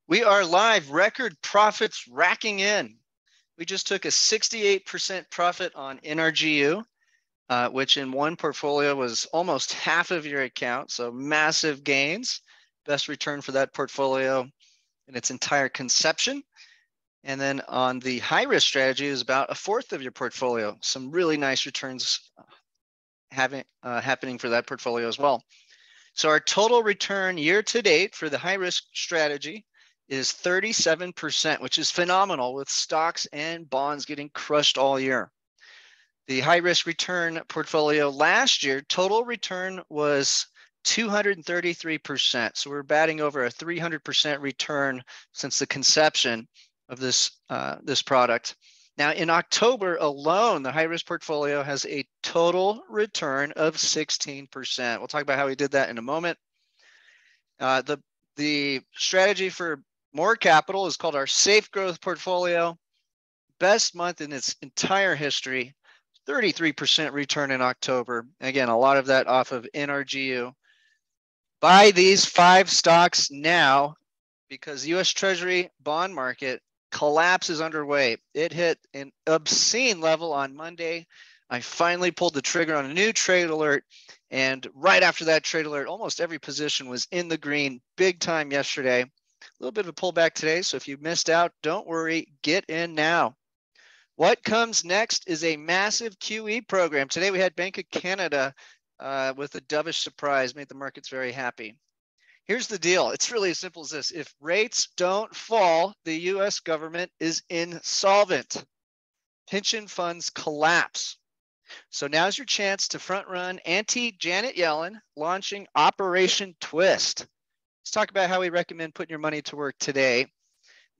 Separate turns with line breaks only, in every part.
We are live, record profits racking in. We just took a 68% profit on NRGU, which in one portfolio was almost half of your account. So massive gains, best return for that portfolio in its entire conception. And then on the high risk strategy is about a fourth of your portfolio. Some really nice returns happening for that portfolio as well. So our total return year to date for the high risk strategy is 37%, which is phenomenal, with stocks and bonds getting crushed all year. The high risk return portfolio last year, total return was 233%. So we're batting over a 300% return since the conception of this product. Now, in October alone, the high risk portfolio has a total return of 16%. We'll talk about how we did that in a moment. The strategy for more capital is called our Safe Growth portfolio. Best month in its entire history, 33% return in October. Again, a lot of that off of NRGU. Buy these 5 stocks now because US Treasury bond market collapse is underway. It hit an obscene level on Monday. I finally pulled the trigger on a new trade alert. And right after that trade alert, almost every position was in the green big time yesterday. A little bit of a pullback today. So if you missed out, don't worry, get in now. What comes next is a massive QE program. Today we had Bank of Canada with a dovish surprise, made the markets very happy. Here's the deal. It's really as simple as this. If rates don't fall, the US government is insolvent. Pension funds collapse. So now's your chance to front run anti-Janet Yellen launching Operation Twist. Let's talk about how we recommend putting your money to work today.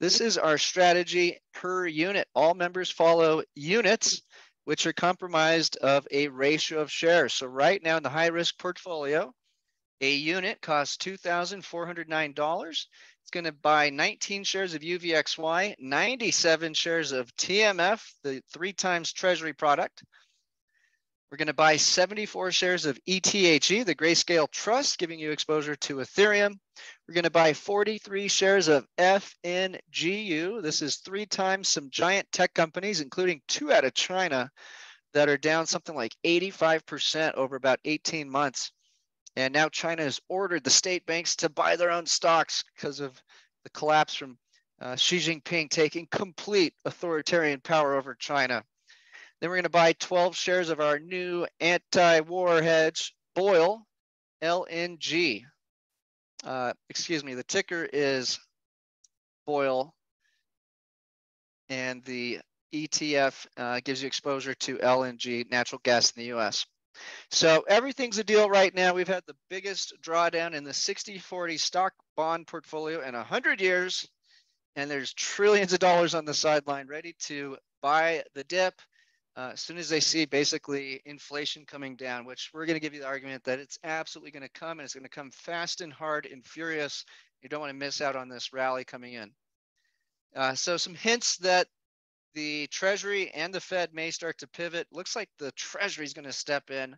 This is our strategy per unit. All members follow units, which are comprised of a ratio of shares. So right now in the high risk portfolio, a unit costs $2,409. It's going to buy 19 shares of UVXY, 97 shares of TMF, the 3 times Treasury product. We're going to buy 74 shares of ETHE, the Grayscale Trust, giving you exposure to Ethereum. We're going to buy 43 shares of FNGU. This is 3 times some giant tech companies, including 2 out of China, that are down something like 85% over about 18 months. And now China has ordered the state banks to buy their own stocks because of the collapse from Xi Jinping taking complete authoritarian power over China. Then we're going to buy 12 shares of our new anti-war hedge, BOIL, LNG. The ticker is BOIL, and the ETF gives you exposure to LNG, natural gas in the US. So everything's a deal right now. We've had the biggest drawdown in the 60-40 stock bond portfolio in 100 years, and there's trillions of dollars on the sideline ready to buy the dip as soon as they see basically inflation coming down, which we're going to give you the argument that it's absolutely going to come, and it's going to come fast and hard and furious. You don't want to miss out on this rally coming in. So some hints that the Treasury and the Fed may start to pivot. Looks like the Treasury is going to step in.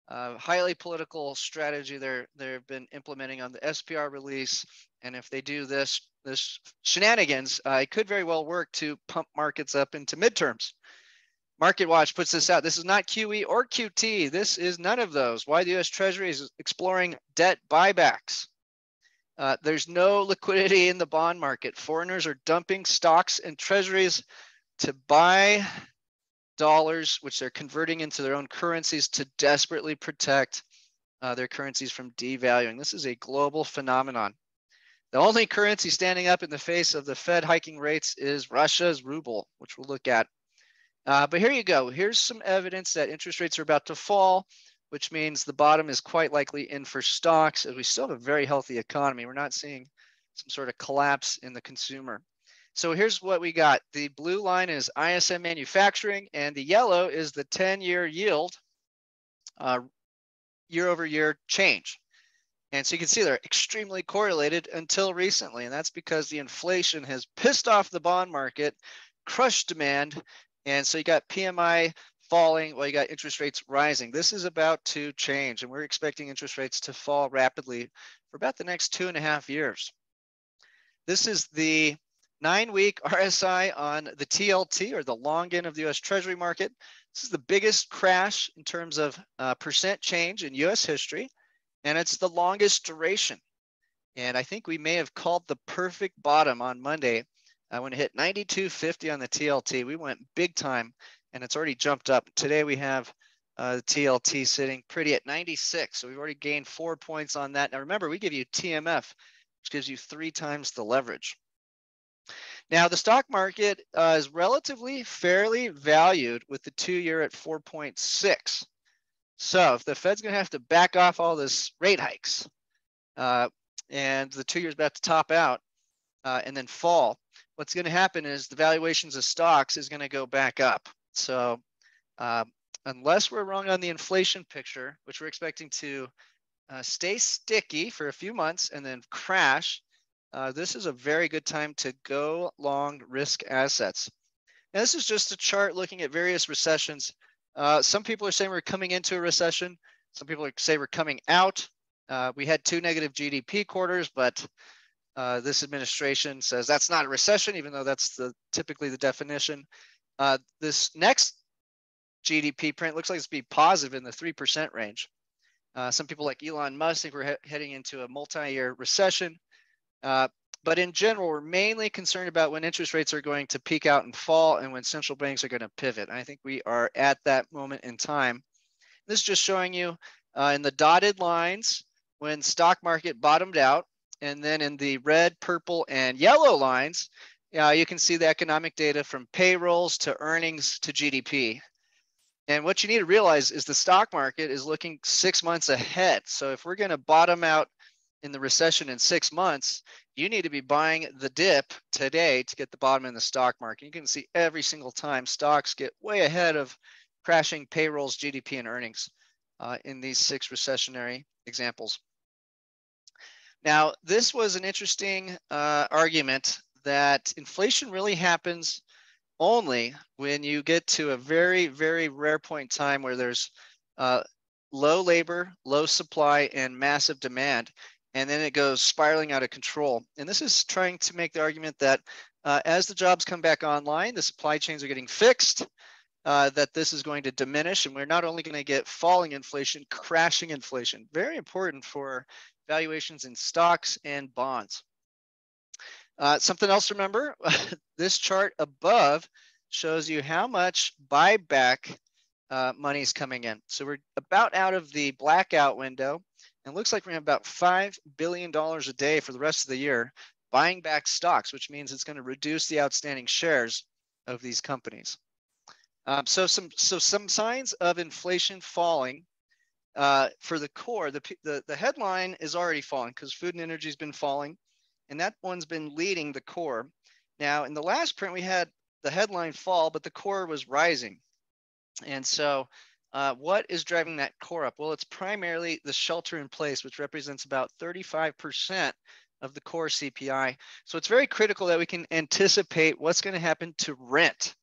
Highly political strategy they've been implementing on the SPR release. And if they do this shenanigans, it could very well work to pump markets up into midterms. Market Watch puts this out. This is not QE or QT. This is none of those. Why the US Treasury is exploring debt buybacks. There's no liquidity in the bond market. Foreigners are dumping stocks and treasuries to buy dollars, which they're converting into their own currencies to desperately protect their currencies from devaluing. This is a global phenomenon. The only currency standing up in the face of the Fed hiking rates is Russia's ruble, which we'll look at. But here you go. Here's some evidence that interest rates are about to fall, which means the bottom is quite likely in for stocks, as we still have a very healthy economy. We're not seeing some sort of collapse in the consumer. So here's what we got. The blue line is ISM manufacturing, and the yellow is the 10-year yield year over year change. And so you can see they're extremely correlated until recently. And that's because the inflation has pissed off the bond market, crushed demand. And so you got PMI falling while you got interest rates rising. This is about to change, and we're expecting interest rates to fall rapidly for about the next 2.5 years. This is the 9-week RSI on the TLT, or the long end of the US Treasury market. This is the biggest crash in terms of percent change in US history, and it's the longest duration. And I think we may have called the perfect bottom on Monday when it hit 92.50 on the TLT. We went big time, and it's already jumped up. Today we have the TLT sitting pretty at 96. So we've already gained 4 points on that. Now remember, we give you TMF, which gives you 3 times the leverage. Now the stock market is relatively fairly valued with the 2-year at 4.6. So if the Fed's going to have to back off all this rate hikes, and the 2 years about to top out and then fall, what's going to happen is the valuations of stocks is going to go back up. So unless we're wrong on the inflation picture, which we're expecting to stay sticky for a few months and then crash, this is a very good time to go long risk assets. Now, this is just a chart looking at various recessions. Some people are saying we're coming into a recession. Some people say we're coming out. We had 2 negative GDP quarters, but this administration says that's not a recession, even though that's typically the definition. This next GDP print looks like it's be positive in the 3% range. Some people like Elon Musk think we're heading into a multi-year recession. But in general, we're mainly concerned about when interest rates are going to peak out and fall and when central banks are going to pivot. And I think we are at that moment in time. This is just showing you in the dotted lines when stock market bottomed out, and then in the red, purple, and yellow lines, you can see the economic data from payrolls to earnings to GDP. And what you need to realize is the stock market is looking 6 months ahead. So if we're going to bottom out in the recession in 6 months, you need to be buying the dip today to get the bottom in the stock market. You can see every single time stocks get way ahead of crashing payrolls, GDP, and earnings in these 6 recessionary examples. Now, this was an interesting argument that inflation really happens only when you get to a very, very rare point in time where there's low labor, low supply, and massive demand. And then it goes spiraling out of control. And this is trying to make the argument that as the jobs come back online, the supply chains are getting fixed, that this is going to diminish. And we're not only going to get falling inflation, crashing inflation. Very important for valuations in stocks and bonds. Something else to remember, this chart above shows you how much buyback money is coming in. So we're about out of the blackout window, and it looks like we're going to have about $5 billion a day for the rest of the year buying back stocks, which means it's going to reduce the outstanding shares of these companies. So some signs of inflation falling. For the core, the headline is already falling because food and energy has been falling, and that one's been leading the core. Now, in the last print, we had the headline fall, but the core was rising. And so what is driving that core up? Well, it's primarily the shelter in place, which represents about 35% of the core CPI. So it's very critical that we can anticipate what's going to happen to rent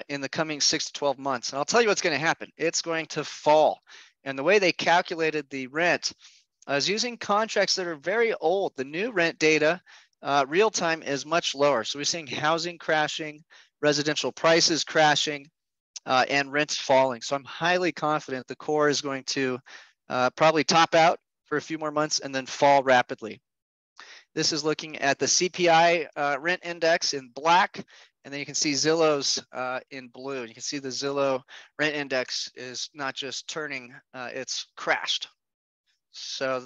in the coming 6 to 12 months. And I'll tell you what's going to happen. It's going to fall. And the way they calculated the rent is using contracts that are very old. The new rent data, real time, is much lower. So we're seeing housing crashing, residential prices crashing, and rents falling. So I'm highly confident the core is going to probably top out for a few more months and then fall rapidly. This is looking at the CPI rent index in black, and then you can see Zillow's in blue. You can see the Zillow rent index is not just turning, it's crashed. So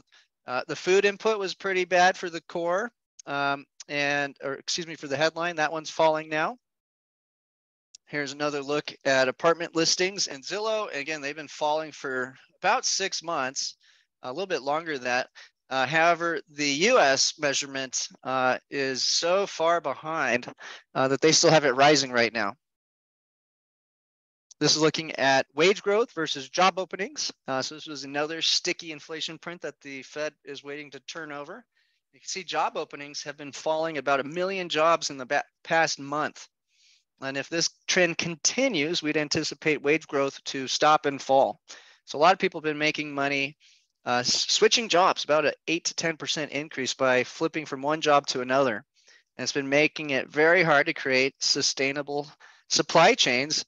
the food input was pretty bad for the core, for the headline. That one's falling now. Here's another look at apartment listings and Zillow. Again, they've been falling for about 6 months, a little bit longer than that. However, the US measurement is so far behind that they still have it rising right now. This is looking at wage growth versus job openings. So this was another sticky inflation print that the Fed is waiting to turn over. You can see job openings have been falling about 1 million jobs in the past month. And if this trend continues, we'd anticipate wage growth to stop and fall. So a lot of people have been making money switching jobs, about an 8 to 10% increase by flipping from one job to another. And it's been making it very hard to create sustainable supply chains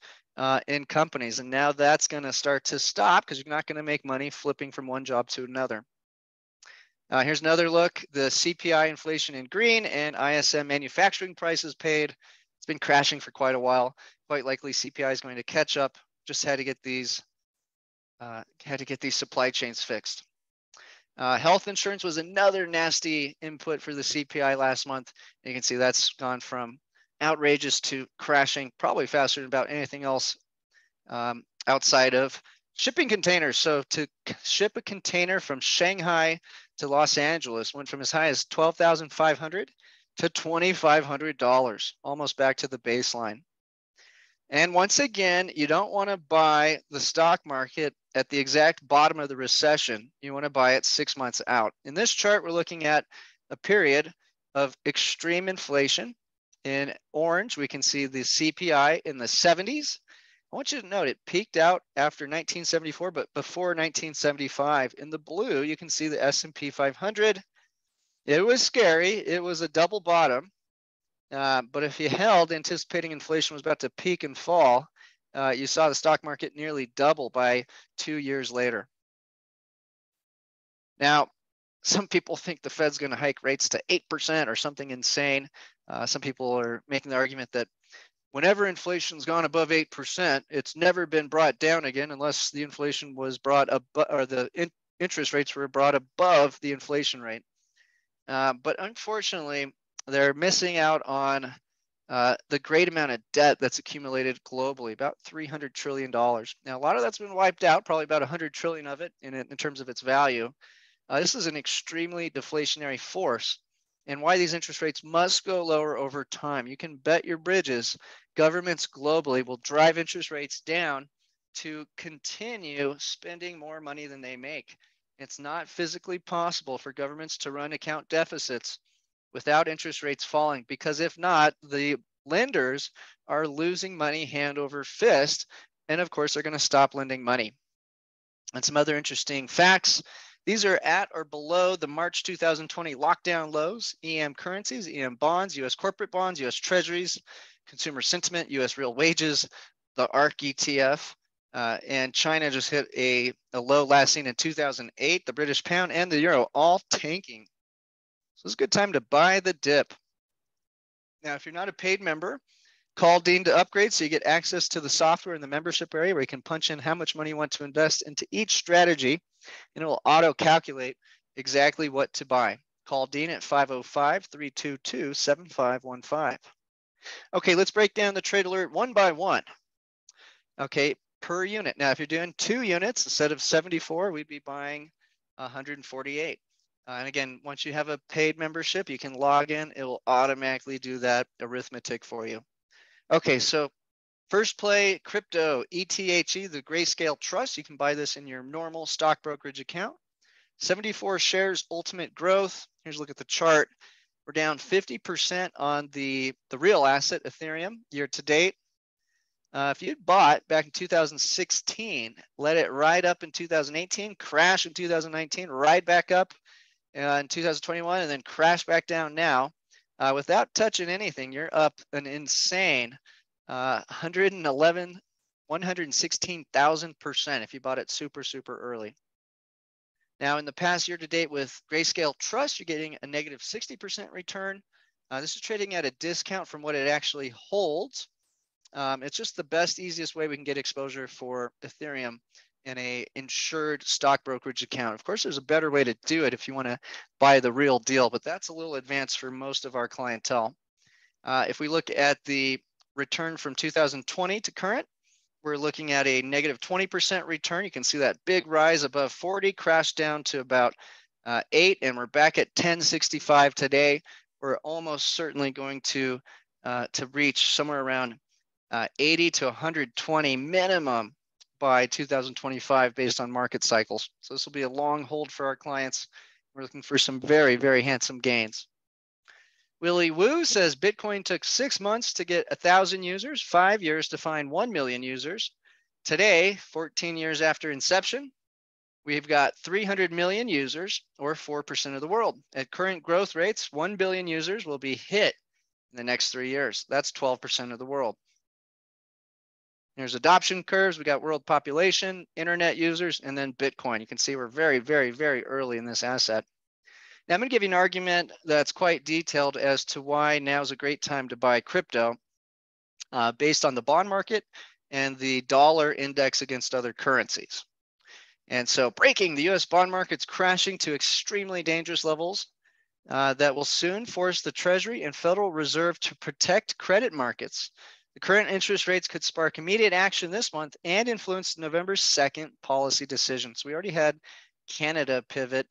in companies. And now that's going to start to stop because you're not going to make money flipping from one job to another. Here's another look, the CPI inflation in green and ISM manufacturing prices paid. It's been crashing for quite a while. Quite likely CPI is going to catch up. Just had to get these supply chains fixed. Health insurance was another nasty input for the CPI last month. You can see that's gone from outrageous to crashing probably faster than about anything else outside of shipping containers. So to ship a container from Shanghai to Los Angeles went from as high as $12,500 to $2,500, almost back to the baseline. And once again, you don't want to buy the stock market at the exact bottom of the recession. You want to buy it 6 months out. In this chart, we're looking at a period of extreme inflation. In orange, we can see the CPI in the 70s. I want you to note it peaked out after 1974, but before 1975. In the blue, you can see the S&P 500. It was scary. It was a double bottom. But if you held anticipating inflation was about to peak and fall, you saw the stock market nearly double by 2 years later. Now, some people think the Fed's going to hike rates to 8% or something insane. Some people are making the argument that whenever inflation's gone above 8%, it's never been brought down again unless the inflation was brought above, or the interest rates were brought above the inflation rate. But unfortunately, they're missing out on the great amount of debt that's accumulated globally, about $300 trillion. Now, a lot of that's been wiped out, probably about 100 trillion of it in terms of its value. This is an extremely deflationary force, and why these interest rates must go lower over time. You can bet your bridges governments globally will drive interest rates down to continue spending more money than they make. It's not physically possible for governments to run account deficits without interest rates falling, because if not, the lenders are losing money hand over fist, and of course, they're going to stop lending money. And some other interesting facts. These are at or below the March 2020 lockdown lows. EM currencies, EM bonds, US corporate bonds, US treasuries, consumer sentiment, US real wages, the ARK ETF, and China just hit a low last seen in 2008. The British pound and the euro all tanking. So it's a good time to buy the dip. Now, if you're not a paid member, call Dean to upgrade so you get access to the software in the membership area where you can punch in how much money you want to invest into each strategy, and it will auto-calculate exactly what to buy. Call Dean at 505-322-7515. Okay, let's break down the trade alert one by one. Okay, per unit. Now, if you're doing 2 units instead of 74, we'd be buying 148. And again, once you have a paid membership, you can log in. It will automatically do that arithmetic for you. Okay, so first play, crypto, ETHE, the Grayscale Trust. You can buy this in your normal stock brokerage account. 74 shares, ultimate growth. Here's a look at the chart. We're down 50% on the real asset, Ethereum, year to date. If you'd bought back in 2016, let it ride up in 2018, crash in 2019, ride back up in 2021, and then crash back down now. Without touching anything, you're up an insane 116,000% if you bought it super, super early. Now, in the past year to date with Grayscale Trust, you're getting a negative 60% return. This is trading at a discount from what it actually holds. It's just the best, easiest way we can get exposure for Ethereum in a insured stock brokerage account. Of course, there's a better way to do it if you want to buy the real deal, but that's a little advanced for most of our clientele. If we look at the return from 2020 to current, we're looking at a negative 20% return. You can see that big rise above 40, crashed down to about 8, and we're back at 1065 today. We're almost certainly going to reach somewhere around 80 to 120 minimum by 2025 based on market cycles. So this will be a long hold for our clients. We're looking for some very, very handsome gains. Willie Woo says Bitcoin took 6 months to get 1,000 users, 5 years to find 1 million users. Today, 14 years after inception, we've got 300 million users, or 4% of the world. At current growth rates, 1 billion users will be hit in the next 3 years. That's 12% of the world. There's adoption curves. We got world population, internet users, and then Bitcoin. You can see we're very, very, very early in this asset. Now I'm going to give you an argument that's quite detailed as to why now is a great time to buy crypto based on the bond market and the dollar index against other currencies. And so breaking, the US bond market's crashing to extremely dangerous levels that will soon force the Treasury and Federal Reserve to protect credit markets. The current interest rates could spark immediate action this month and influence November 2nd policy decisions. We already had Canada pivot.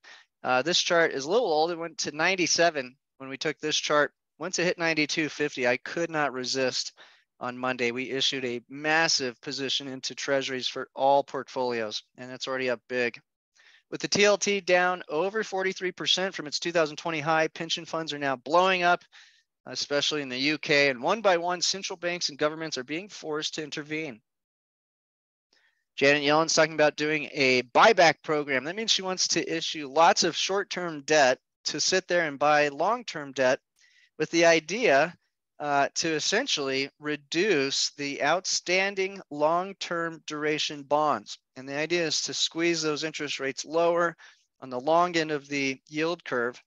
This chart is a little old. It went to 97 when we took this chart. Once it hit 92.50, I could not resist. On Monday, we issued a massive position into treasuries for all portfolios, and it's already up big. With the TLT down over 43% from its 2020 high, pension funds are now blowing up, especially in the UK, and one by one, central banks and governments are being forced to intervene. Janet Yellen's talking about doing a buyback program. That means she wants to issue lots of short-term debt to sit there and buy long-term debt with the idea to essentially reduce the outstanding long-term duration bonds. And the idea is to squeeze those interest rates lower on the long end of the yield curve,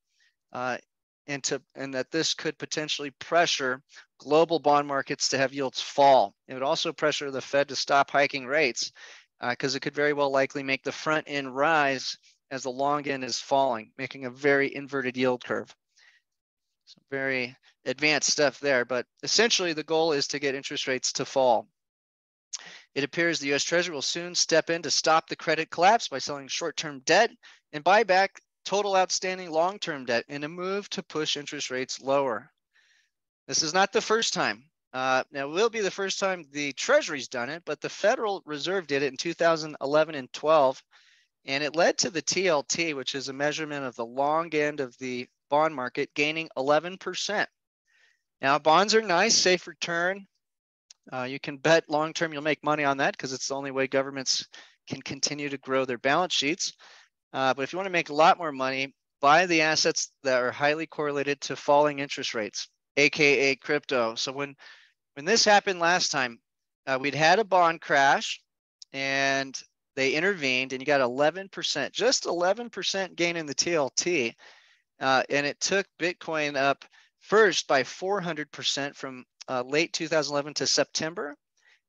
and that this could potentially pressure global bond markets to have yields fall. It would also pressure the Fed to stop hiking rates because it could very well likely make the front end rise as the long end is falling, making a very inverted yield curve. So very advanced stuff there, but essentially the goal is to get interest rates to fall. It appears the US Treasury will soon step in to stop the credit collapse by selling short-term debt and buy back total outstanding long-term debt in a move to push interest rates lower. This is not the first time. Now, it will be the first time the Treasury's done it, but the Federal Reserve did it in 2011 and 12, and it led to the TLT, which is a measurement of the long end of the bond market, gaining 11%. Now, bonds are nice, safe return. You can bet long-term you'll make money on that because it's the only way governments can continue to grow their balance sheets. But if you want to make a lot more money, buy the assets that are highly correlated to falling interest rates, AKA crypto. So when this happened last time, we'd had a bond crash and they intervened and you got 11%, just 11% gain in the TLT. And it took Bitcoin up first by 400% from late 2011 to September.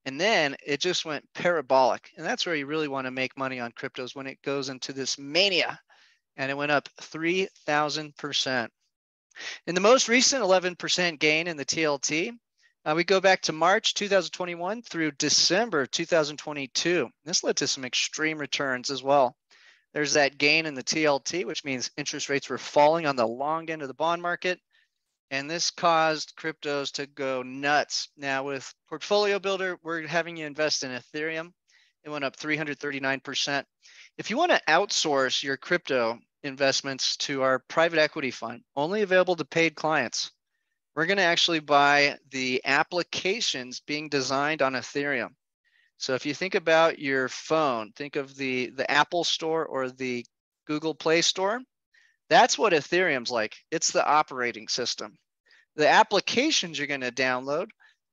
And then it just went parabolic. And that's where you really want to make money on cryptos, when it goes into this mania. And it went up 3,000%. In the most recent 11% gain in the TLT, we go back to March 2021 through December 2022. This led to some extreme returns as well. There's that gain in the TLT, which means interest rates were falling on the long end of the bond market. And this caused cryptos to go nuts. Now with Portfolio Builder, we're having you invest in Ethereum. It went up 339%. If you want to outsource your crypto investments to our private equity fund, only available to paid clients, we're going to actually buy the applications being designed on Ethereum. So if you think about your phone, think of the Apple Store or the Google Play Store. That's what Ethereum's like. It's the operating system. The applications you're going to download,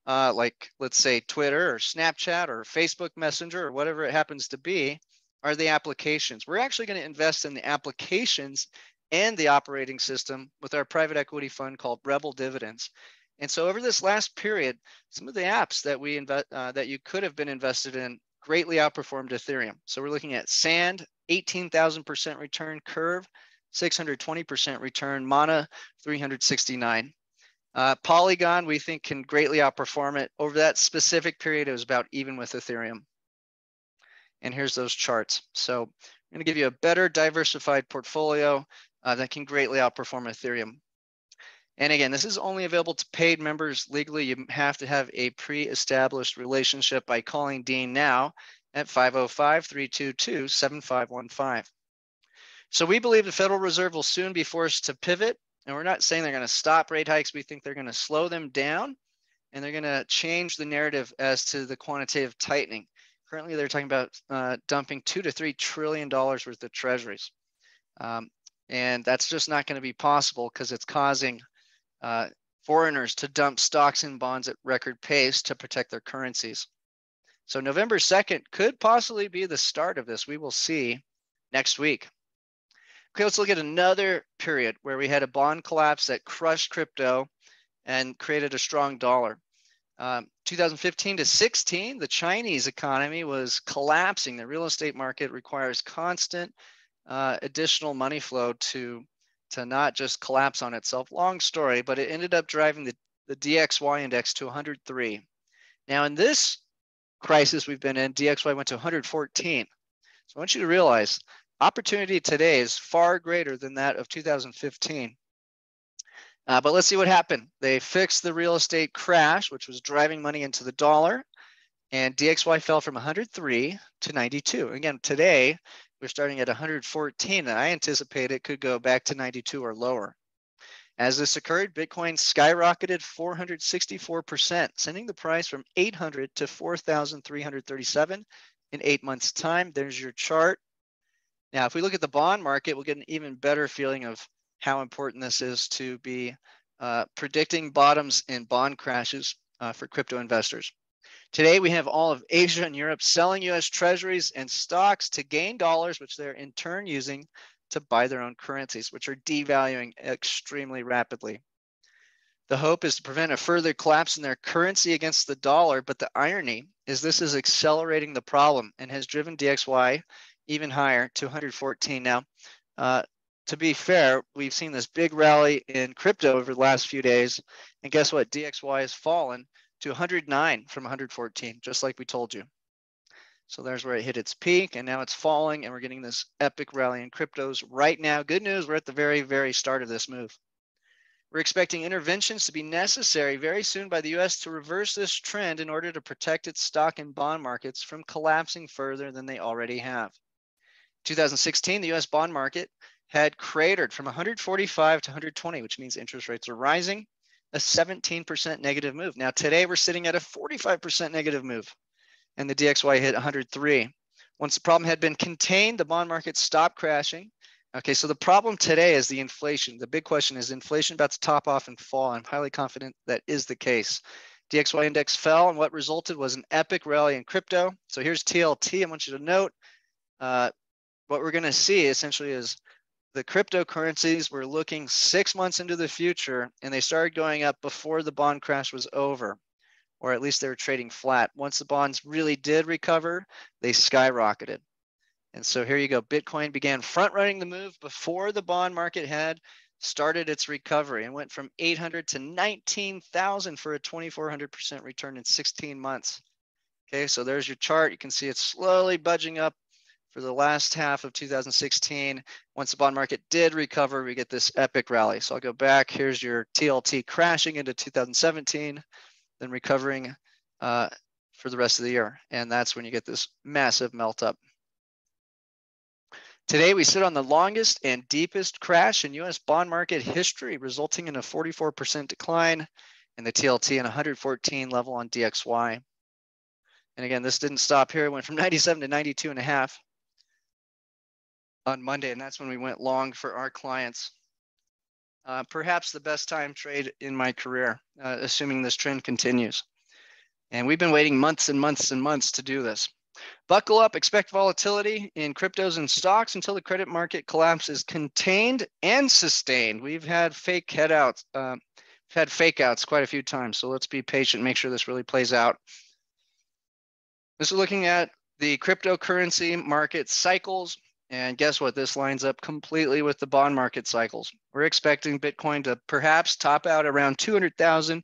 like let's say Twitter or Snapchat or Facebook Messenger or whatever it happens to be, are the applications. We're actually going to invest in the applications and the operating system with our private equity fund called Rebel Dividends. And so over this last period, some of the apps that we that you could have been invested in greatly outperformed Ethereum. So we're looking at Sand, 18,000% return, Curve, 620% return, Mana, 369. Polygon, we think, can greatly outperform it. Over that specific period, it was about even with Ethereum. And here's those charts. So I'm going to give you a better diversified portfolio that can greatly outperform Ethereum. And again, this is only available to paid members legally. You have to have a pre-established relationship by calling Dean now at 505-322-7515. So we believe the Federal Reserve will soon be forced to pivot. And we're not saying they're going to stop rate hikes. We think they're going to slow them down, and they're going to change the narrative as to the quantitative tightening. Currently, they're talking about dumping $2 to $3 trillion worth of treasuries. And that's just not going to be possible because it's causing foreigners to dump stocks and bonds at record pace to protect their currencies. So November 2nd could possibly be the start of this. We will see next week. Okay, let's look at another period where we had a bond collapse that crushed crypto and created a strong dollar. 2015 to 16, the Chinese economy was collapsing. The real estate market requires constant additional money flow to not just collapse on itself. Long story, but it ended up driving the DXY index to 103. Now in this crisis we've been in, DXY went to 114. So I want you to realize opportunity today is far greater than that of 2015. But let's see what happened. They fixed the real estate crash, which was driving money into the dollar, and DXY fell from 103 to 92. Again, today we're starting at 114, and I anticipate it could go back to 92 or lower. As this occurred, Bitcoin skyrocketed 464%, sending the price from 800 to 4,337 in 8 months' time. There's your chart. Now, if we look at the bond market, we'll get an even better feeling of how important this is to be predicting bottoms in bond crashes for crypto investors. Today, we have all of Asia and Europe selling US treasuries and stocks to gain dollars, which they're in turn using to buy their own currencies, which are devaluing extremely rapidly. The hope is to prevent a further collapse in their currency against the dollar, but the irony is this is accelerating the problem and has driven DXY even higher to 114. Now, to be fair, we've seen this big rally in crypto over the last few days, and guess what? DXY has fallen to 109 from 114, just like we told you. So there's where it hit its peak, and now it's falling, and we're getting this epic rally in cryptos right now. Good news, we're at the very, very start of this move. We're expecting interventions to be necessary very soon by the US to reverse this trend in order to protect its stock and bond markets from collapsing further than they already have. 2016, the US bond market had cratered from 145 to 120, which means interest rates are rising, a 17% negative move. Now today we're sitting at a 45% negative move, and the DXY hit 103. Once the problem had been contained, the bond market stopped crashing. Okay, so the problem today is the inflation. The big question is inflation about to top off and fall? I'm highly confident that is the case. DXY index fell, and what resulted was an epic rally in crypto. So here's TLT. I want you to note what we're going to see essentially is the cryptocurrencies were looking 6 months into the future, and they started going up before the bond crash was over, or at least they were trading flat. Once the bonds really did recover, they skyrocketed. And so here you go. Bitcoin began front running the move before the bond market had started its recovery and went from 800 to 19,000 for a 2,400% return in 16 months. Okay, so there's your chart. You can see it's slowly budging up for the last half of 2016. Once the bond market did recover, we get this epic rally. So I'll go back. Here's your TLT crashing into 2017, then recovering for the rest of the year. And that's when you get this massive melt up. Today, we sit on the longest and deepest crash in US bond market history, resulting in a 44% decline in the TLT and 114 level on DXY. And again, this didn't stop here. It went from 97 to 92.5 on Monday, and that's when we went long for our clients. Perhaps the best time trade in my career, assuming this trend continues. And we've been waiting months and months and months to do this. Buckle up, expect volatility in cryptos and stocks until the credit market collapse is contained and sustained. We've had fake outs quite a few times, so let's be patient, make sure this really plays out. This is looking at the cryptocurrency market cycles, and guess what? This lines up completely with the bond market cycles. We're expecting Bitcoin to perhaps top out around 200,000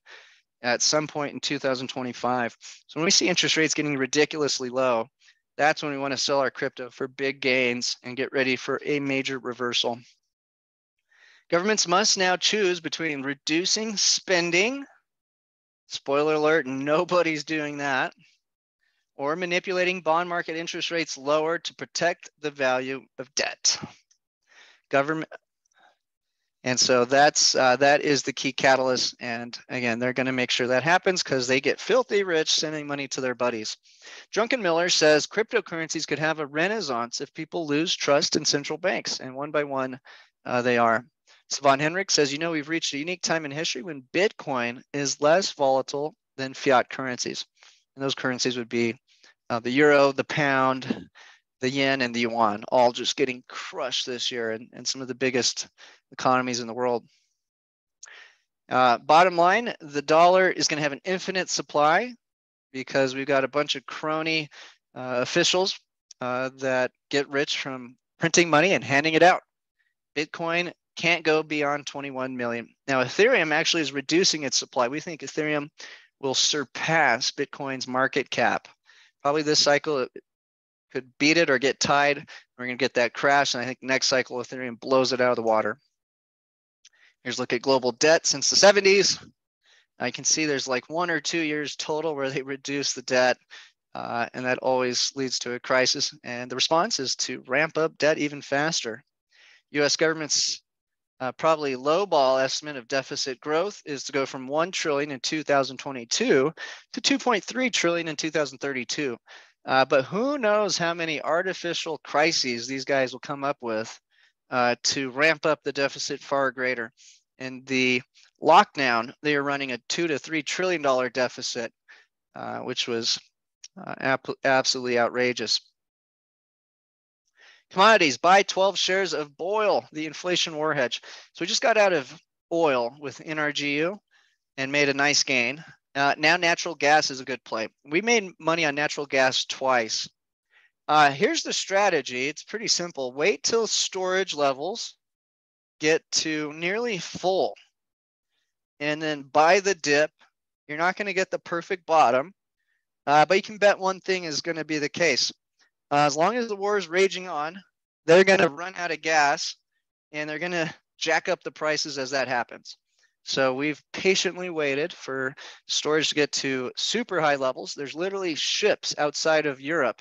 at some point in 2025. So when we see interest rates getting ridiculously low, that's when we want to sell our crypto for big gains and get ready for a major reversal. Governments must now choose between reducing spending, spoiler alert, nobody's doing that, or manipulating bond market interest rates lower to protect the value of debt. And so that is the key catalyst. And again, they're going to make sure that happens because they get filthy rich sending money to their buddies. Drunken Miller says cryptocurrencies could have a renaissance if people lose trust in central banks. And one by one, they are. Von Henrik says, we've reached a unique time in history when Bitcoin is less volatile than fiat currencies. And those currencies would be the euro, the pound, the yen, and the yuan, all just getting crushed this year in some of the biggest economies in the world. Bottom line, the dollar is going to have an infinite supply because we've got a bunch of crony officials that get rich from printing money and handing it out. Bitcoin can't go beyond 21 million. Now, Ethereum actually is reducing its supply. We think Ethereum will surpass Bitcoin's market cap. Probably this cycle, it could beat it or get tied. We're going to get that crash, and I think next cycle, Ethereum blows it out of the water. Here's a look at global debt since the 70s. I can see there's like 1 or 2 years total where they reduce the debt, and that always leads to a crisis. And the response is to ramp up debt even faster. U.S. government's probably lowball estimate of deficit growth is to go from 1 trillion in 2022 to 2.3 trillion in 2032. But who knows how many artificial crises these guys will come up with to ramp up the deficit far greater. In the lockdown, they are running a $2 to $3 trillion deficit, which was absolutely outrageous. Commodities, buy 12 shares of BOIL, the inflation war hedge. So we just got out of oil with NRGU and made a nice gain. Now natural gas is a good play. We made money on natural gas twice. Here's the strategy. It's pretty simple. Wait till storage levels get to nearly full and then buy the dip. You're not going to get the perfect bottom, but you can bet one thing is going to be the case. As long as the war is raging on, they're going to run out of gas and they're going to jack up the prices as that happens. So we've patiently waited for storage to get to super high levels. There's literally ships outside of Europe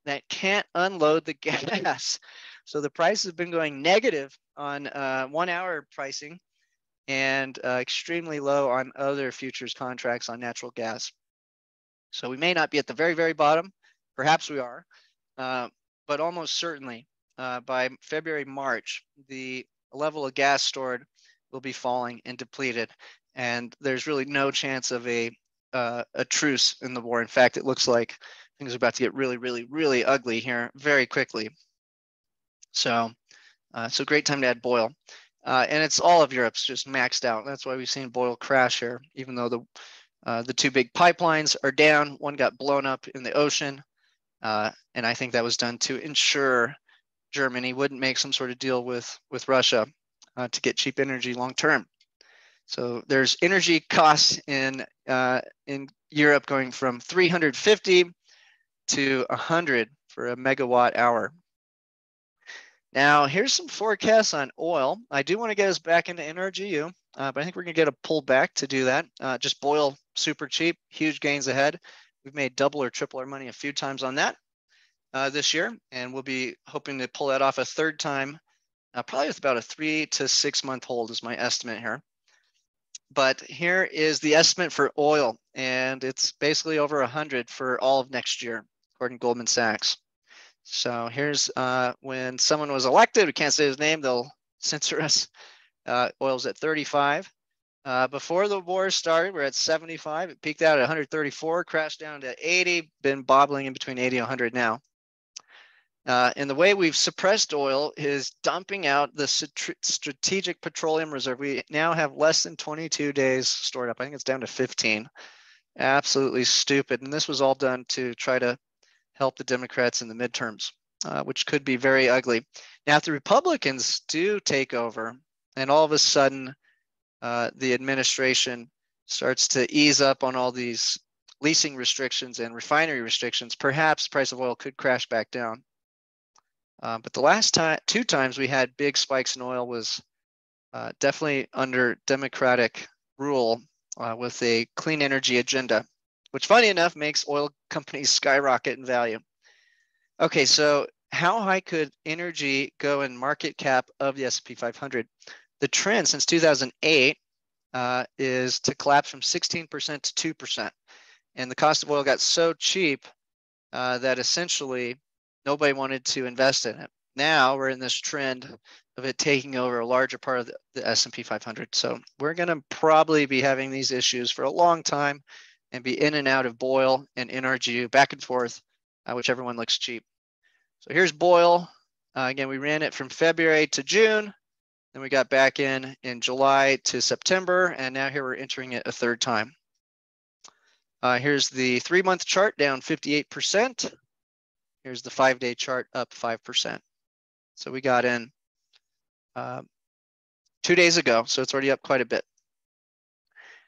that can't unload the gas. So the price has been going negative on 1 hour pricing and extremely low on other futures contracts on natural gas. So we may not be at the very, very bottom. Perhaps we are, but almost certainly by February, March, the level of gas stored will be falling and depleted. And there's really no chance of a truce in the war. In fact, it looks like things are about to get really, really, really ugly here very quickly. So great time to add BOIL. And it's all of Europe's just maxed out. That's why we've seen BOIL crash here, even though the 2 big pipelines are down. One got blown up in the ocean. And I think that was done to ensure Germany wouldn't make some sort of deal with Russia to get cheap energy long term. So there's energy costs in Europe going from 350 to 100 for a megawatt hour. Now, here's some forecasts on oil. I do want to get us back into NRGU, but I think we're going to get a pullback to do that. Just BOIL super cheap, huge gains ahead. We've made double or triple our money a few times on that this year, and we'll be hoping to pull that off a third time, probably with about a 3 to 6 month hold is my estimate here. But here is the estimate for oil, and it's basically over 100 for all of next year, according to Goldman Sachs. So here's when someone was elected. We can't say his name, they'll censor us. Oil's at 35. Before the war started, we're at 75. It peaked out at 134, crashed down to 80, been bobbling in between 80 and 100 now. And the way we've suppressed oil is dumping out the strategic petroleum reserve. We now have less than 22 days stored up. I think it's down to 15. Absolutely stupid. And this was all done to try to help the Democrats in the midterms, which could be very ugly. Now, if the Republicans do take over and all of a sudden the administration starts to ease up on all these leasing restrictions and refinery restrictions, perhaps the price of oil could crash back down. But the last 2 times we had big spikes in oil was definitely under Democratic rule with a clean energy agenda, which funny enough makes oil companies skyrocket in value. Okay, so how high could energy go in market cap of the S&P 500? The trend since 2008 is to collapse from 16% to 2%. And the cost of oil got so cheap that essentially nobody wanted to invest in it. Now we're in this trend of it taking over a larger part of the S&P 500. So we're going to probably be having these issues for a long time and be in and out of BOIL and NRGU back and forth, whichever one looks cheap. So here's BOIL. Again, we ran it from February to June. Then we got back in July to September. And now here we're entering it a third time. Here's the 3-month chart down 58%. Here's the 5-day chart up 5%. So we got in 2 days ago, so it's already up quite a bit.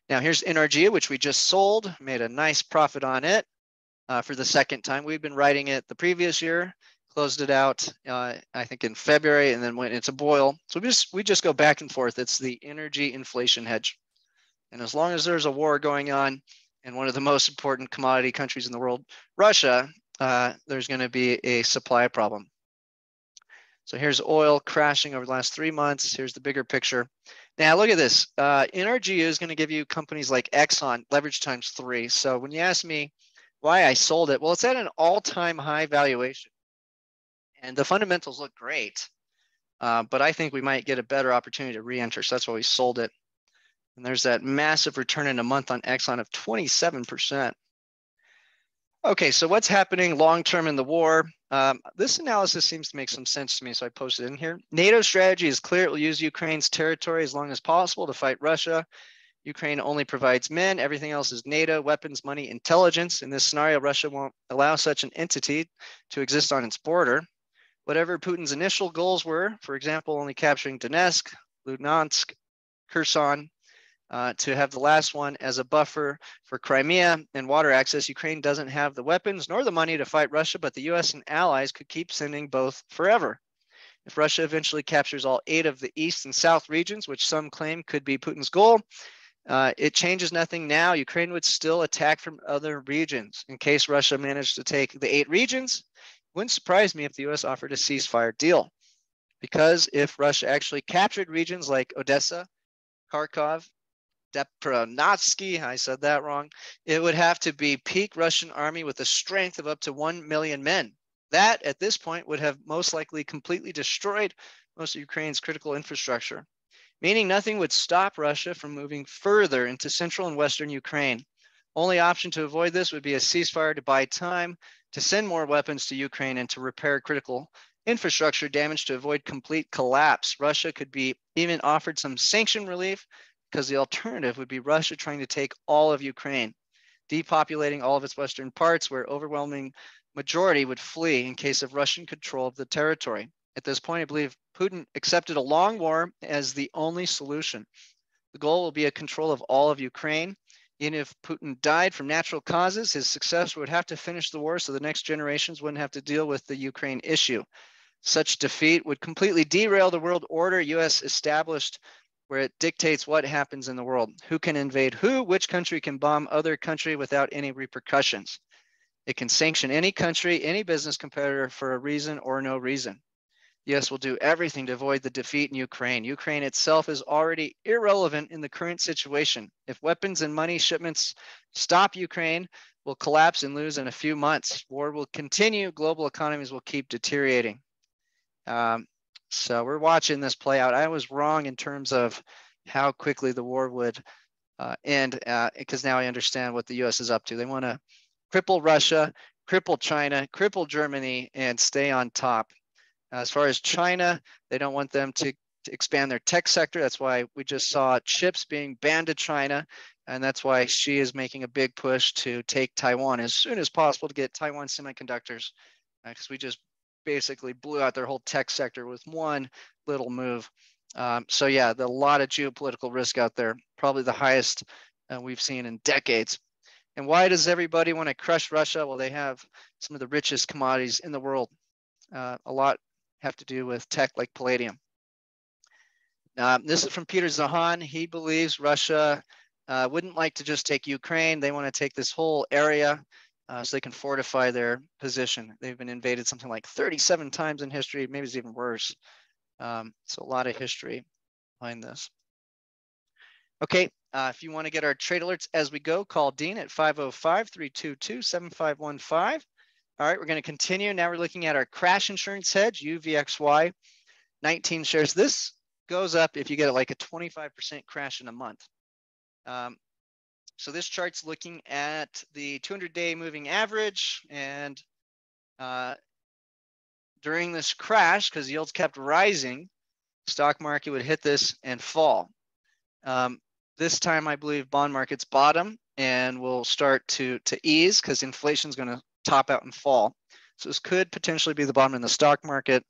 Now here's NRG, which we just sold, made a nice profit on it for the second time. We've been writing it the previous year, closed it out, I think in February, and then went into BOIL. So we just go back and forth. It's the energy inflation hedge. And as long as there's a war going on in one of the most important commodity countries in the world, Russia, there's going to be a supply problem. So here's oil crashing over the last 3 months. Here's the bigger picture. Now look at this. NRGU is going to give you companies like Exxon leverage times 3. So when you ask me why I sold it, well, it's at an all-time high valuation. And the fundamentals look great. But I think we might get a better opportunity to re-enter. So that's why we sold it. And there's that massive return in a month on Exxon of 27%. Okay, so what's happening long-term in the war? This analysis seems to make some sense to me, so I posted it in here. NATO's strategy is clear. It will use Ukraine's territory as long as possible to fight Russia. Ukraine only provides men. Everything else is NATO, weapons, money, intelligence. In this scenario, Russia won't allow such an entity to exist on its border. Whatever Putin's initial goals were, for example, only capturing Donetsk, Luhansk, Kherson, to have the last one as a buffer for Crimea and water access, Ukraine doesn't have the weapons nor the money to fight Russia, but the US and allies could keep sending both forever. If Russia eventually captures all 8 of the east and south regions, which some claim could be Putin's goal, it changes nothing now. Ukraine would still attack from other regions. In case Russia managed to take the 8 regions, it wouldn't surprise me if the US offered a ceasefire deal. Because if Russia actually captured regions like Odessa, Kharkov, Dnipropetrovsk, I said that wrong, it would have to be peak Russian army with a strength of up to 1 million men. That, at this point, would have most likely completely destroyed most of Ukraine's critical infrastructure, meaning nothing would stop Russia from moving further into central and western Ukraine. Only option to avoid this would be a ceasefire to buy time, to send more weapons to Ukraine, and to repair critical infrastructure damage to avoid complete collapse. Russia could be even offered some sanction relief, because the alternative would be Russia trying to take all of Ukraine, depopulating all of its western parts, where overwhelming majority would flee in case of Russian control of the territory. At this point, I believe Putin accepted a long war as the only solution. The goal will be a control of all of Ukraine. Even if Putin died from natural causes, his successor would have to finish the war so the next generations wouldn't have to deal with the Ukraine issue. Such defeat would completely derail the world order US established, where it dictates what happens in the world, who can invade who, which country can bomb other country without any repercussions. It can sanction any country, any business competitor for a reason or no reason. The US will do everything to avoid the defeat in Ukraine. Ukraine itself is already irrelevant in the current situation. If weapons and money shipments stop, Ukraine will collapse and lose in a few months. War will continue. Global economies will keep deteriorating. So we're watching this play out. I was wrong in terms of how quickly the war would end, because now I understand what the US is up to. They want to cripple Russia, cripple China, cripple Germany, and stay on top. As far as China, they don't want them to expand their tech sector. That's why we just saw chips being banned to China. And that's why Xi is making a big push to take Taiwan as soon as possible to get Taiwan semiconductors, because we just basically blew out their whole tech sector with one little move. So yeah, a lot of geopolitical risk out there, probably the highest we've seen in decades. And why does everybody want to crush Russia? Well, they have some of the richest commodities in the world. A lot have to do with tech like palladium. This is from Peter Zahan. He believes Russia wouldn't like to just take Ukraine. They want to take this whole area so they can fortify their position. They've been invaded something like 37 times in history. Maybe it's even worse. So a lot of history behind this. Okay, if you want to get our trade alerts as we go, call Dean at 505-322-7515. All right, we're going to continue. Now we're looking at our crash insurance hedge, UVXY. 19 shares. This goes up if you get like a 25% crash in a month. So this chart's looking at the 200-day moving average, and during this crash, because yields kept rising, stock market would hit this and fall. This time, I believe bond market's bottom and will start to ease because inflation is going to top out and fall. So this could potentially be the bottom in the stock market,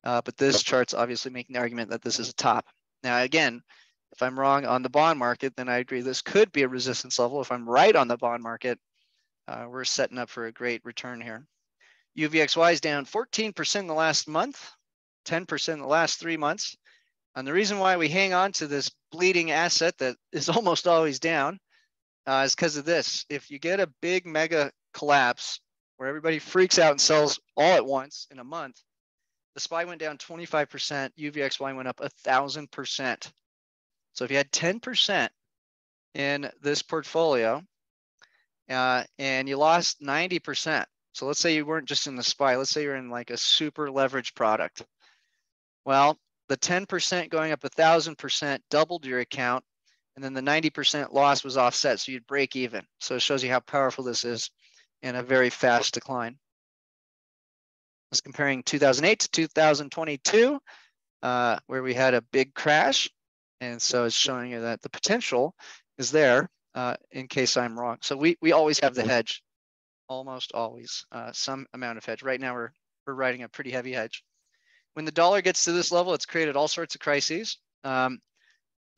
but this chart's obviously making the argument that this is a top. Now, again, if I'm wrong on the bond market, then I agree this could be a resistance level. If I'm right on the bond market, we're setting up for a great return here. UVXY is down 14% in the last month, 10% in the last 3 months. And the reason why we hang on to this bleeding asset that is almost always down is because of this. If you get a big mega collapse where everybody freaks out and sells all at once in a month, the SPY went down 25%, UVXY went up 1,000%. So if you had 10% in this portfolio and you lost 90%, so let's say you weren't just in the SPY, let's say you're in like a super leveraged product. Well, the 10% going up 1,000% doubled your account, and then the 90% loss was offset, so you'd break even. So it shows you how powerful this is in a very fast decline. It's comparing 2008 to 2022, where we had a big crash. And so it's showing you that the potential is there in case I'm wrong. So we always have the hedge, almost always, some amount of hedge. Right now we're riding a pretty heavy hedge. When the dollar gets to this level, it's created all sorts of crises.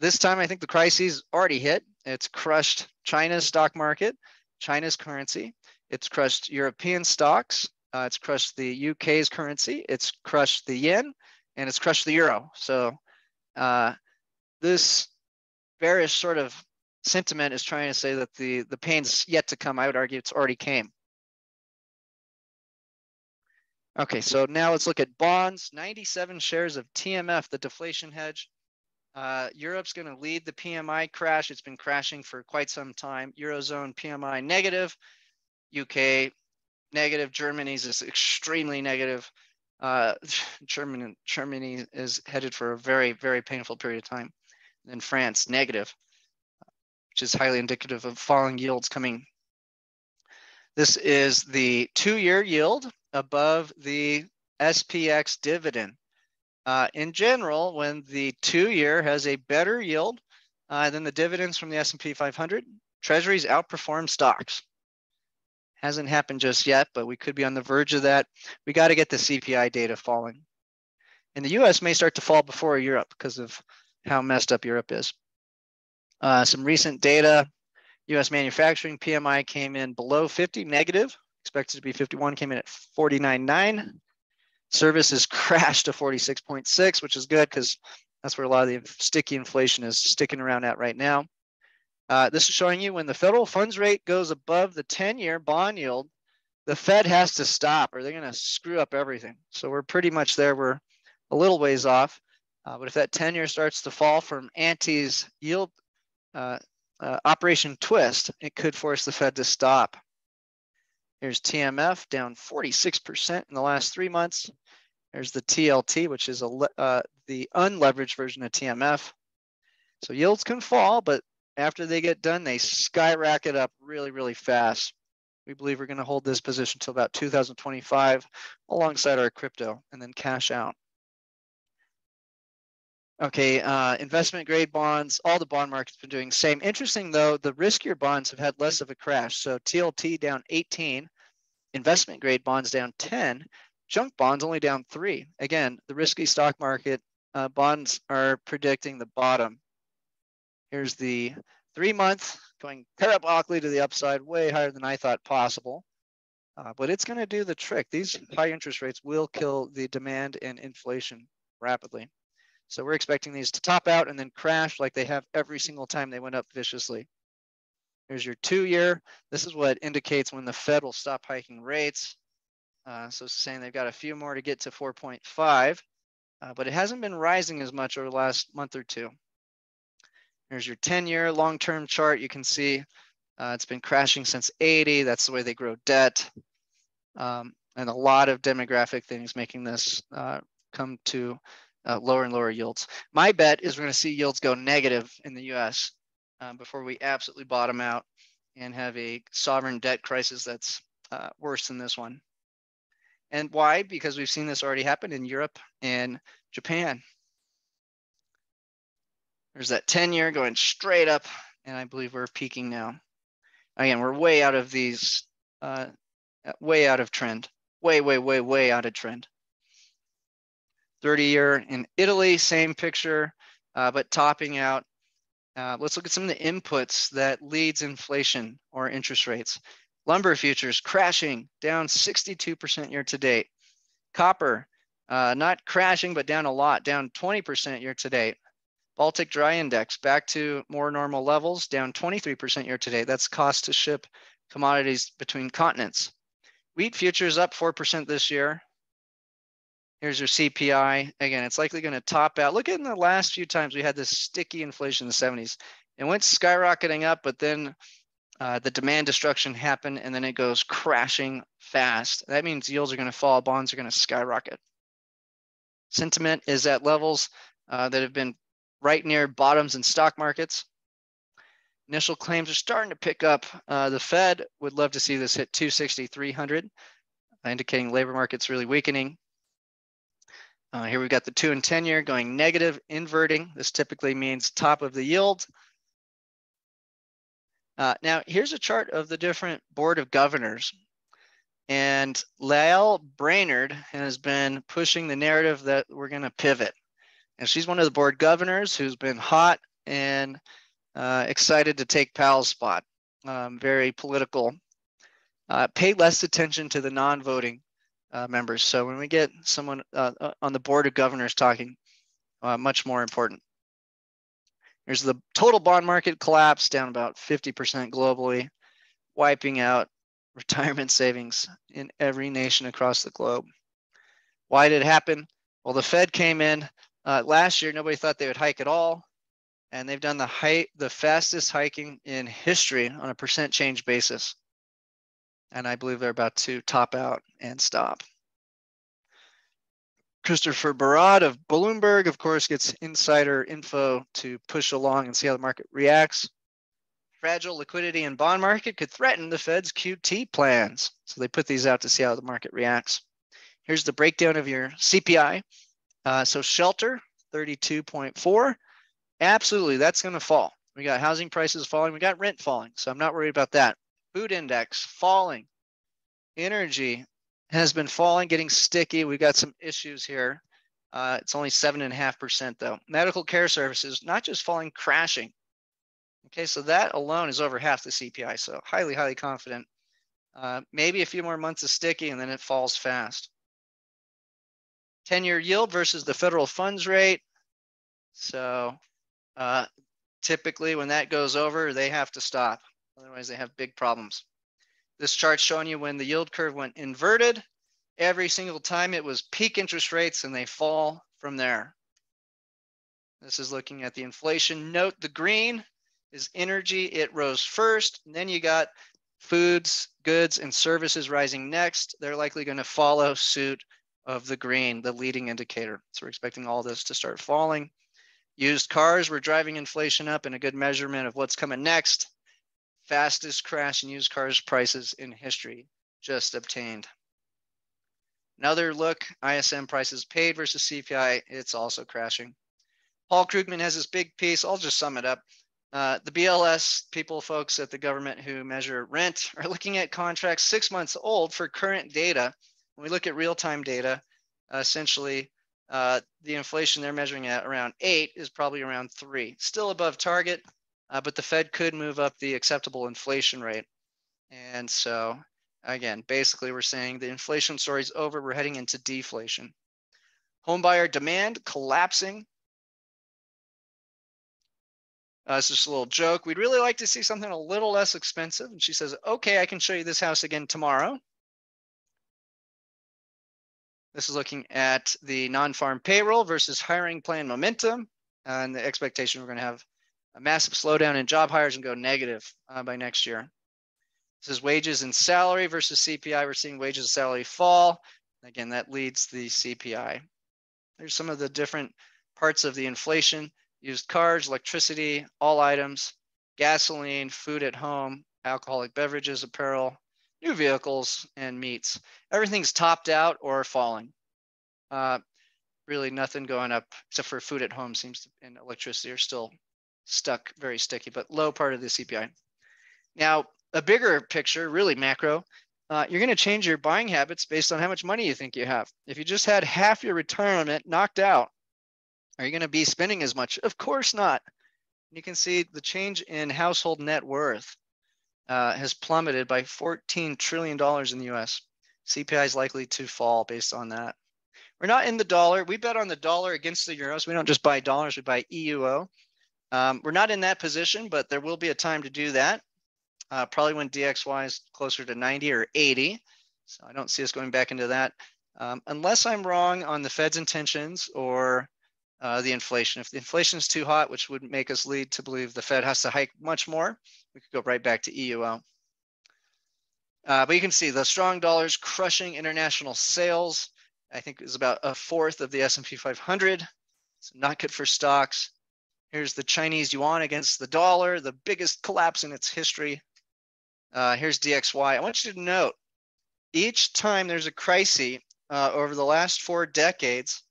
This time, I think the crises already hit. It's crushed China's stock market, China's currency. It's crushed European stocks. It's crushed the UK's currency. It's crushed the yen, and it's crushed the euro. So this bearish sort of sentiment is trying to say that the pain's yet to come. I would argue it's already came. Okay, so now let's look at bonds. 97 shares of TMF, the deflation hedge. Europe's going to lead the PMI crash. It's been crashing for quite some time. Eurozone PMI negative, UK negative, Germany's is extremely negative. Germany is headed for a very, very painful period of time. And then France negative, which is highly indicative of falling yields coming. This is the 2-year yield above the SPX dividend. In general, when the 2-year has a better yield than the dividends from the S&P 500, treasuries outperform stocks. Hasn't happened just yet, but we could be on the verge of that. We got to get the CPI data falling. And the US may start to fall before Europe because of how messed up Europe is. Some recent data, US manufacturing PMI came in below 50, negative, expected to be 51, came in at 49.9. Services crashed to 46.6, which is good because that's where a lot of the sticky inflation is sticking around at right now. This is showing you when the federal funds rate goes above the 10-year bond yield, the Fed has to stop or they're going to screw up everything. So we're pretty much there. We're a little ways off. But if that 10-year starts to fall from Auntie's yield Operation Twist, it could force the Fed to stop. Here's TMF down 46% in the last 3 months. There's the TLT, which is the unleveraged version of TMF. So yields can fall, but after they get done, they skyrocket up really, really fast. We believe we're going to hold this position till about 2025 alongside our crypto and then cash out. Okay, investment grade bonds, all the bond market's been doing the same. Interesting though, the riskier bonds have had less of a crash. So TLT down 18, investment grade bonds down 10, junk bonds only down 3. Again, the risky stock market bonds are predicting the bottom. Here's the 3-month going parabolically to the upside, way higher than I thought possible. But it's going to do the trick. These high interest rates will kill the demand and inflation rapidly. So we're expecting these to top out and then crash like they have every single time they went up viciously. Here's your 2-year. This is what indicates when the Fed will stop hiking rates. So it's saying they've got a few more to get to 4.5, but it hasn't been rising as much over the last month or two. Here's your 10-year long-term chart. You can see it's been crashing since 80. That's the way they grow debt. And a lot of demographic things making this come to lower and lower yields. My bet is we're going to see yields go negative in the US before we absolutely bottom out and have a sovereign debt crisis that's worse than this one. And why? Because we've seen this already happen in Europe and Japan. There's that 10-year going straight up, and I believe we're peaking now. Again, we're way out of these, way out of trend, way out of trend. 30-year in Italy, same picture, but topping out. Let's look at some of the inputs that leads inflation or interest rates. Lumber futures crashing, down 62% year to date. Copper, not crashing, but down a lot, down 20% year to date. Baltic Dry Index back to more normal levels, down 23% year to date. That's cost to ship commodities between continents. Wheat futures up 4% this year. Here's your CPI. Again, it's likely going to top out. Look at in the last few times we had this sticky inflation in the 70s. It went skyrocketing up, but then the demand destruction happened, and then it goes crashing fast. That means yields are going to fall, bonds are going to skyrocket. Sentiment is at levels that have been right near bottoms in stock markets. Initial claims are starting to pick up. The Fed would love to see this hit 260, 300, indicating labor market's really weakening. Here we've got the 2 and 10-year going negative, inverting. This typically means top of the yield. Now, here's a chart of the different board of governors. And Lael Brainerd has been pushing the narrative that we're going to pivot. And she's one of the board governors who's been hot and excited to take Powell's spot. Very political. Pay less attention to the non-voting members. So when we get someone on the board of governors talking, much more important. Here's the total bond market collapse, down about 50% globally, wiping out retirement savings in every nation across the globe. Why did it happen? Well, the Fed came in last year. Nobody thought they would hike at all, and they've done the fastest hiking in history on a percent change basis. And I believe they're about to top out and stop. Christopher Barad of Bloomberg, of course, gets insider info to push along and see how the market reacts. Fragile liquidity in bond market could threaten the Fed's QT plans. So they put these out to see how the market reacts. Here's the breakdown of your CPI. So shelter, 32.4. Absolutely, that's going to fall. We got housing prices falling. We got rent falling. So I'm not worried about that. Food index falling. Energy has been falling, getting sticky. We've got some issues here. It's only 7.5% though. Medical care services, not just falling, crashing. Okay, so that alone is over half the CPI. So highly, highly confident. Maybe a few more months of sticky and then it falls fast. 10-year yield versus the federal funds rate. So typically when that goes over, they have to stop. Otherwise they have big problems. This chart's showing you when the yield curve went inverted. Every single time it was peak interest rates and they fall from there. This is looking at the inflation. Note the green is energy. It rose first. And then you got foods, goods, and services rising next. They're likely going to follow suit of the green, the leading indicator. So we're expecting all this to start falling. Used cars, we're driving inflation up, and a good measurement of what's coming next. Fastest crash in used cars prices in history just obtained. Another look, ISM prices paid versus CPI, it's also crashing. Paul Krugman has this big piece. I'll just sum it up. The BLS folks at the government who measure rent are looking at contracts 6 months old for current data. When we look at real-time data, essentially the inflation they're measuring at around 8 is probably around 3. Still above target. But the Fed could move up the acceptable inflation rate. And so, again, basically we're saying the inflation story is over. We're heading into deflation. Homebuyer demand collapsing. It's just a little joke. We'd really like to see something a little less expensive. And she says, okay, I can show you this house again tomorrow. This is looking at the non-farm payroll versus hiring plan momentum. And the expectation we're going to have a massive slowdown in job hires and go negative by next year. This is wages and salary versus CPI. We're seeing wages and salary fall. Again, that leads the CPI. There's some of the different parts of the inflation: used cars, electricity, all items, gasoline, food at home, alcoholic beverages, apparel, new vehicles, and meats. Everything's topped out or falling. Really nothing going up except for food at home seems to, and electricity are still stuck, very sticky, but low part of the CPI. Now, a bigger picture, really macro, you're going to change your buying habits based on how much money you think you have. If you just had half your retirement knocked out, are you going to be spending as much? Of course not. You can see the change in household net worth has plummeted by $14 trillion in the US. CPI is likely to fall based on that. We're not in the dollar. We bet on the dollar against the euros. We don't just buy dollars, we buy EUO. We're not in that position, but there will be a time to do that. Probably when DXY is closer to 90 or 80. So I don't see us going back into that. Unless I'm wrong on the Fed's intentions or the inflation. If the inflation is too hot, which would make us lead to believe the Fed has to hike much more, we could go right back to EUO. But you can see the strong dollar's crushing international sales. I think is about a fourth of the S&P 500. So not good for stocks. Here's the Chinese yuan against the dollar, the biggest collapse in its history. Here's DXY. I want you to note, each time there's a crisis over the last 4 decades,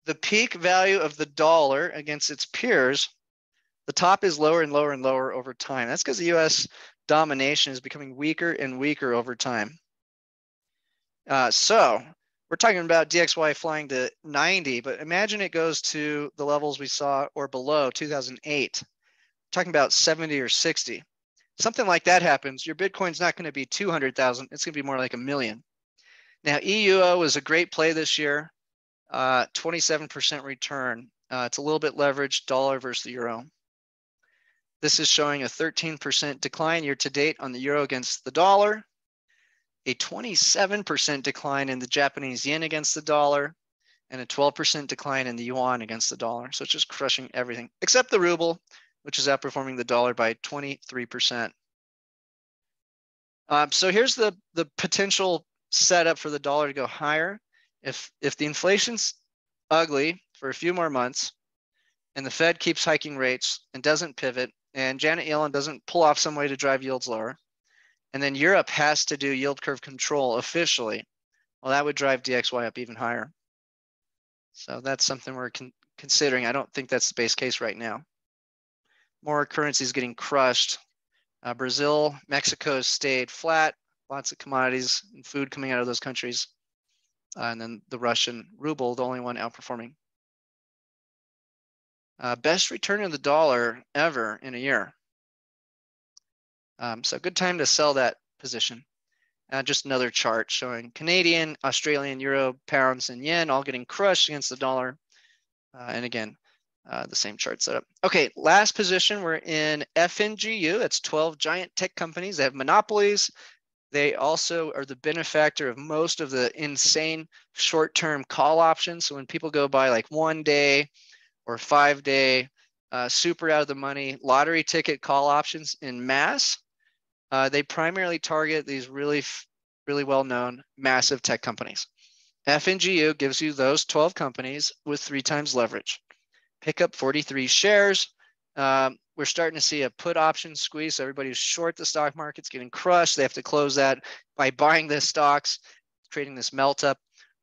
the peak value of the dollar against its peers, the top is lower and lower and lower over time. That's because the US domination is becoming weaker and weaker over time. So we're talking about DXY flying to 90, but imagine it goes to the levels we saw or below 2008. We're talking about 70 or 60. Something like that happens, your Bitcoin's not going to be 200,000. It's going to be more like 1 million. Now, EUO was a great play this year, 27% return. It's a little bit leveraged, dollar versus the euro. This is showing a 13% decline year to date on the euro against the dollar, a 27% decline in the Japanese yen against the dollar, and a 12% decline in the yuan against the dollar. So it's just crushing everything, except the ruble, which is outperforming the dollar by 23%. So here's the potential setup for the dollar to go higher. If the inflation's ugly for a few more months, and the Fed keeps hiking rates and doesn't pivot, and Janet Yellen doesn't pull off some way to drive yields lower, and then Europe has to do yield curve control officially, well, that would drive DXY up even higher. So that's something we're considering. I don't think that's the base case right now. More currencies getting crushed. Brazil, Mexico has stayed flat. Lots of commodities and food coming out of those countries. And then the Russian ruble, the only one outperforming. Best return of the dollar ever in a year. So good time to sell that position. Just another chart showing Canadian, Australian, euro, pounds, and yen all getting crushed against the dollar. And again, the same chart setup. Okay, last position, we're in FNGU. That's 12 giant tech companies. They have monopolies. They also are the benefactor of most of the insane short-term call options. So when people go buy like 1 day or 5 day, super out of the money lottery ticket call options in mass, they primarily target these really well-known massive tech companies. FNGU gives you those 12 companies with 3 times leverage. Pick up 43 shares. We're starting to see a put option squeeze. So everybody who's short the stock market's getting crushed. They have to close that by buying the stocks, creating this melt up.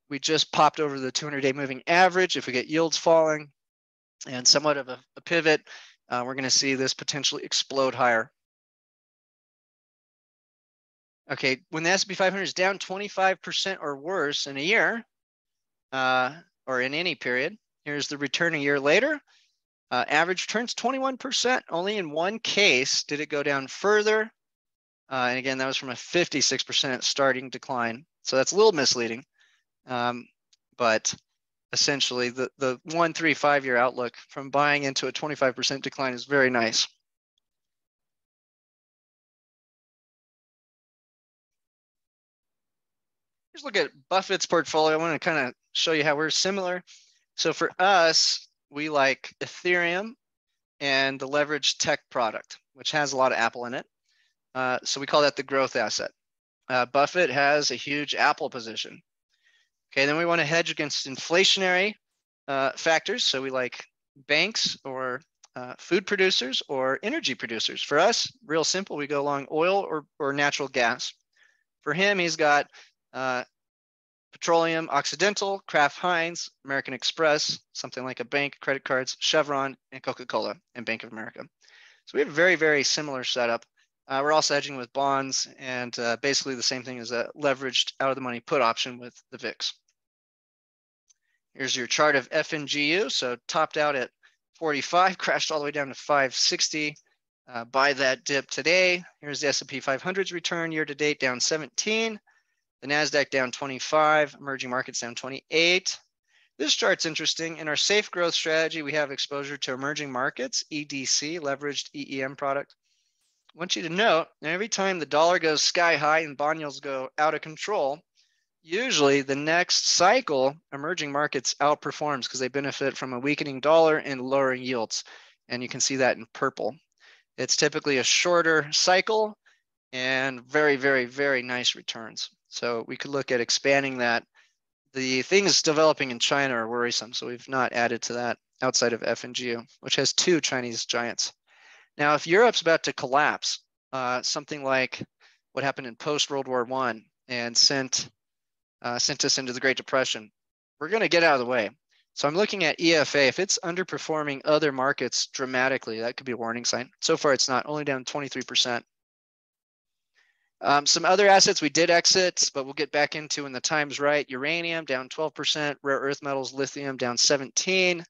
We just popped over the 200-day moving average. If we get yields falling and somewhat of a pivot, we're going to see this potentially explode higher. Okay, when the S&P 500 is down 25% or worse in a year, or in any period, here's the return a year later. Average returns 21%. Only in one case did it go down further. And again, that was from a 56% starting decline. So that's a little misleading. But essentially, the 1, 3, 5 year outlook from buying into a 25% decline is very nice. Here's a look at Buffett's portfolio. I want to kind of show you how we're similar. So for us, we like Ethereum and the leveraged tech product, which has a lot of Apple in it. So we call that the growth asset. Buffett has a huge Apple position. Okay, then we want to hedge against inflationary factors. So we like banks or food producers or energy producers. For us, real simple, we go along oil or natural gas. For him, he's got Petroleum Occidental, Kraft Heinz, American Express, something like a bank, credit cards, Chevron, and Coca-Cola, and Bank of America. So we have a very, very similar setup. We're also hedging with bonds and basically the same thing as a leveraged out of the money put option with the VIX. Here's your chart of FNGU. So topped out at 45, crashed all the way down to 560. By that dip today, here's the S&P 500's return year to date down 17. The NASDAQ down 25, emerging markets down 28. This chart's interesting. In our safe growth strategy, we have exposure to emerging markets, EDC, leveraged EEM product. I want you to note, every time the dollar goes sky high and bond yields go out of control, usually the next cycle, emerging markets outperforms because they benefit from a weakening dollar and lowering yields. And you can see that in purple. It's typically a shorter cycle and very, very, very nice returns. So we could look at expanding that. The things developing in China are worrisome, so we've not added to that outside of FNGU, which has 2 Chinese giants. Now, if Europe's about to collapse, something like what happened in post-World War I and sent us into the Great Depression, we're going to get out of the way. So I'm looking at EFA. If it's underperforming other markets dramatically, that could be a warning sign. So far, it's not, only down 23%. Some other assets we did exit, but we'll get back into when the time's right. Uranium down 12%, rare earth metals, lithium down 17%.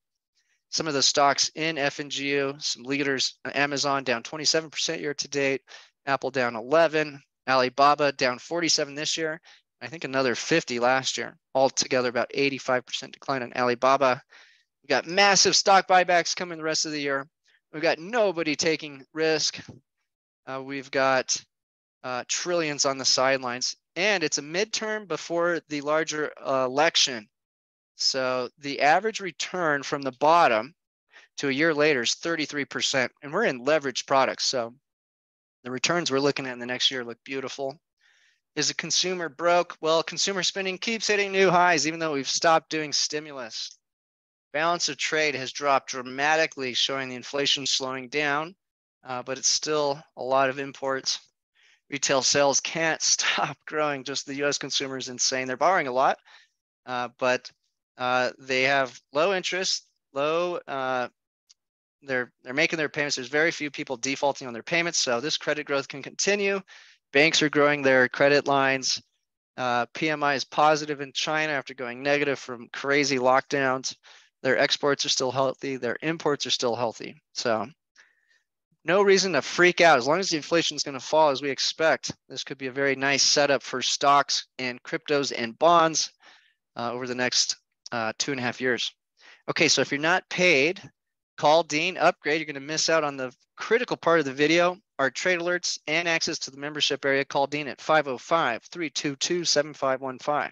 Some of the stocks in FNGU, some leaders, Amazon down 27% year to date, Apple down 11%, Alibaba down 47% this year, I think another 50% last year. Altogether, about 85% decline on Alibaba. We've got massive stock buybacks coming the rest of the year. We've got nobody taking risk. We've got trillions on the sidelines, and it's a midterm before the larger election. So the average return from the bottom to a year later is 33%, and we're in leveraged products. So the returns we're looking at in the next year look beautiful. Is the consumer broke? Well, consumer spending keeps hitting new highs, even though we've stopped doing stimulus. Balance of trade has dropped dramatically, showing the inflation slowing down, but it's still a lot of imports. Retail sales can't stop growing. Just the US consumer is insane. They're borrowing a lot, but they have low interest, low, they're making their payments. There's very few people defaulting on their payments. So this credit growth can continue. Banks are growing their credit lines. PMI is positive in China after going negative from crazy lockdowns. Their exports are still healthy. Their imports are still healthy. So no reason to freak out. As long as the inflation is going to fall as we expect, this could be a very nice setup for stocks and cryptos and bonds over the next 2.5 years. Okay, so if you're not paid, call Dean, upgrade. You're going to miss out on the critical part of the video, our trade alerts and access to the membership area. Call Dean at 505-322-7515.